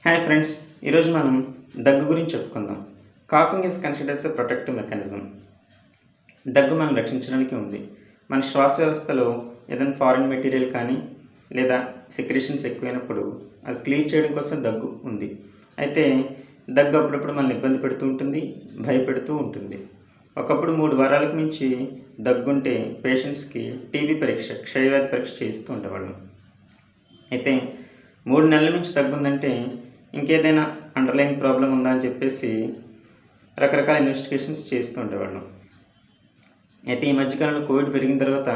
Hi friends, ఈరోజు మనం దగ్గు గురించి చెప్పుకుందాం. Coughing is considers a protective mechanism. దగ్గు మనం రక్షించడానికి ఉంది. మన శ్వాస వ్యవస్థలో ఏదైనా ఫారిన్ మెటీరియల్ కానీ లేదా సెక్రేషన్స్ ఎక్కువైనప్పుడు అది క్లియర్ చేయడం కోసం దగ్గు ఉంది. అయితే దగ్గు అప్పుడప్పుడు మనల్ని ఇబ్బంది పెడుతూ ఉంటుంది, భయపెడుతూ ఉంటుంది. ఒకప్పుడు 3 వారాలకు మించి దగ్గుంటే పేషెంట్స్కి టీబీ పరీక్ష, క్షయవ్యాధి పరీక్ష చేయిస్తూ ఉండేవాళ్ళం. అయితే 3 నెలల నుంచి తగ్గుందంటే ఇంకేదైనా అండర్లైన్ ప్రాబ్లం ఉందా అని చెప్పేసి రకరకాల ఇన్వెస్టిగేషన్స్ చేస్తూ ఉండేవాళ్ళం. అయితే ఈ మధ్యకాలంలో కోవిడ్ పెరిగిన తర్వాత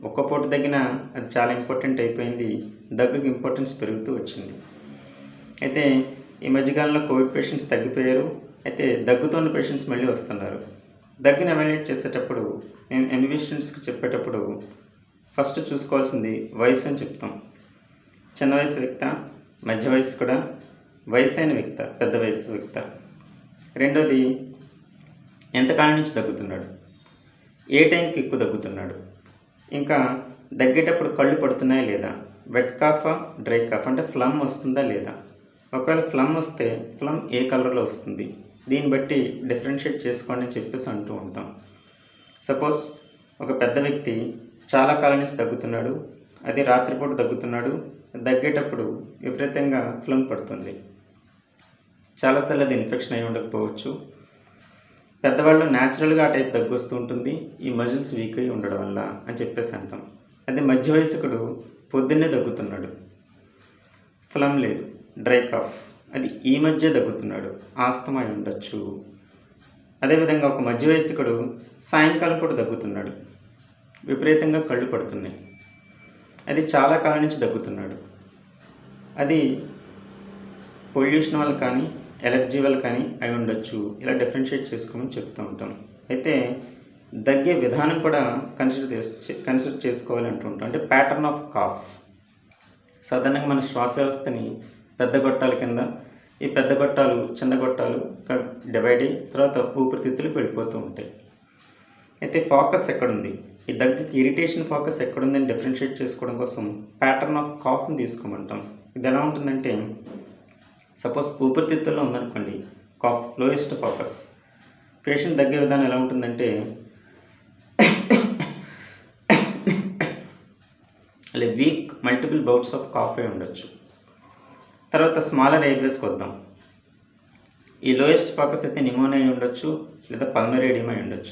ఒక్క పూట తగ్గినా అది చాలా ఇంపార్టెంట్ అయిపోయింది. దగ్గుకి ఇంపార్టెన్స్ పెరుగుతూ వచ్చింది. అయితే ఈ మధ్యకాలంలో కోవిడ్ పేషెంట్స్ తగ్గిపోయారు. అయితే దగ్గుతో ఉన్న పేషెంట్స్ మళ్ళీ వస్తున్నారు. దగ్గుని ఎవాల్యుయేట్ చేసేటప్పుడు మేము ఎంబీబీఎస్ స్టూడెంట్స్కి చెప్పేటప్పుడు ఫస్ట్ చూసుకోవాల్సింది వయసు అని చెప్తాం. చిన్న వయసు వ్యక్త, మధ్య వయసు కూడా, వయసైన వ్యక్త, పెద్ద వయసు వ్యక్త. రెండోది ఎంతకాలం నుంచి దగ్గుతున్నాడు, ఏ టైంకి ఎక్కువ దగ్గుతున్నాడు, ఇంకా దగ్గేటప్పుడు కళ్ళు పడుతున్నాయా లేదా, వెట్ కాఫా డ్రై కాఫ్ అంటే ఫ్లమ్ వస్తుందా లేదా, ఒకవేళ ఫ్లమ్ వస్తే ఫ్లమ్ ఏ కలర్లో వస్తుంది, దీన్ని బట్టి డిఫరెన్షియేట్ చేసుకోండి అని చెప్పేసి అంటూ ఉంటాం. సపోజ్ ఒక పెద్ద వ్యక్తి చాలా కాలం నుంచి దగ్గుతున్నాడు, అది రాత్రిపూట దగ్గుతున్నాడు, దగ్గేటప్పుడు విపరీతంగా ఫ్లమ్ పడుతుంది. చాలాసార్లు అది ఇన్ఫెక్షన్ అయి ఉండకపోవచ్చు. పెద్దవాళ్ళు న్యాచురల్గా ఆ టైప్ దగ్గు వస్తూ ఉంటుంది, ఈ మజిల్స్ వీక్ అయి ఉండడం వల్ల అని చెప్పేసి అంటాం. అదే మధ్య వయస్కుడు పొద్దున్నే దగ్గుతున్నాడు, ఫ్లమ్ లేదు, డ్రై కాఫ్, అది ఈ మధ్య దగ్గుతున్నాడు, ఆస్తమా అయి ఉండొచ్చు. అదేవిధంగా ఒక మధ్య వయస్కుడు సాయంకాలం పూట దగ్గుతున్నాడు, విపరీతంగా కళ్ళు పడుతున్నాయి, అది చాలా కాలం నుంచి దగ్గుతున్నాడు, అది పొల్యూషన్ వల్ల కానీ ఎలర్జీ వల్ల కానీ అయి ఉండొచ్చు. ఇలా డిఫరెన్షియేట్ చేసుకోమని చెప్తూ ఉంటాం. అయితే దగ్గే విధానం కూడా కన్సిడర్ చేసుకోవాలి అంటూ ఉంటాం. అంటే ప్యాటర్న్ ఆఫ్ కాఫ్. సాధారణంగా మన శ్వాస వ్యవస్థని పెద్ద గొట్టాల కింద, ఈ పెద్ద గొట్టాలు చిన్న గొట్టాలు డివైడ్ అయ్యి తర్వాత ఊపిరితిత్తులకు వెళ్ళిపోతూ ఉంటాయి. అయితే ఫోకస్ ఎక్కడుంది, ఈ దగ్గుకి ఇరిటేషన్ ఫోకస్ ఎక్కడుందని డిఫరెన్షియేట్ చేసుకోవడం కోసం ప్యాటర్న్ ఆఫ్ కాఫ్ని తీసుకోమంటాం. ఇది ఎలా ఉంటుందంటే, సపోజ్ ఊపిరితిత్తుల్లో ఉందనుకోండి కాఫ్, లోయెస్ట్ ఫోకస్. పేషెంట్ దగ్గే విధానం ఎలా ఉంటుందంటే అలా weak multiple bouts of cough అయి ఉండొచ్చు. తర్వాత స్మాలర్ ఎయిర్వేస్కి వద్దాం. ఈ లోయెస్ట్ ఫోకస్ అయితే నిమోనియా అయి ఉండొచ్చు, లేదా పల్మరీ ఎడిమా అయి ఉండొచ్చు.